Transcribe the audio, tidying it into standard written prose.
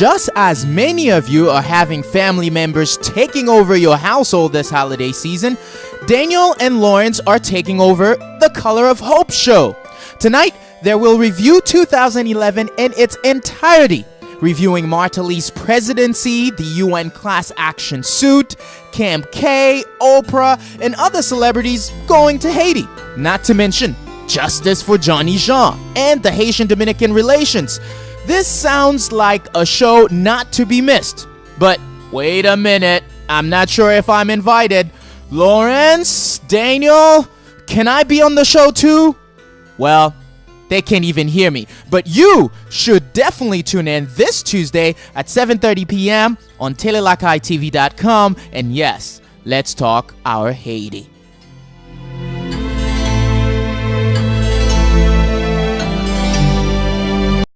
just as many of you are having family members taking over your household this holiday season, Daniel and Lawrence are taking over the Color of Hope show. Tonight, they will review 2011 in its entirety, reviewing Marta Lee's presidency, the UN class action suit, Camp K, Oprah, and other celebrities going to Haiti. Not to mention justice for Johnny Jean and the Haitian-American relations. This sounds like a show not to be missed. But wait a minute, I'm not sure if I'm invited. Lawrence, Daniel, can I be on the show too? Well, they can't even hear me. But you should definitely tune in this Tuesday at 7:30 p.m. on telelacaitv.com. And yes, let's talk our Haiti.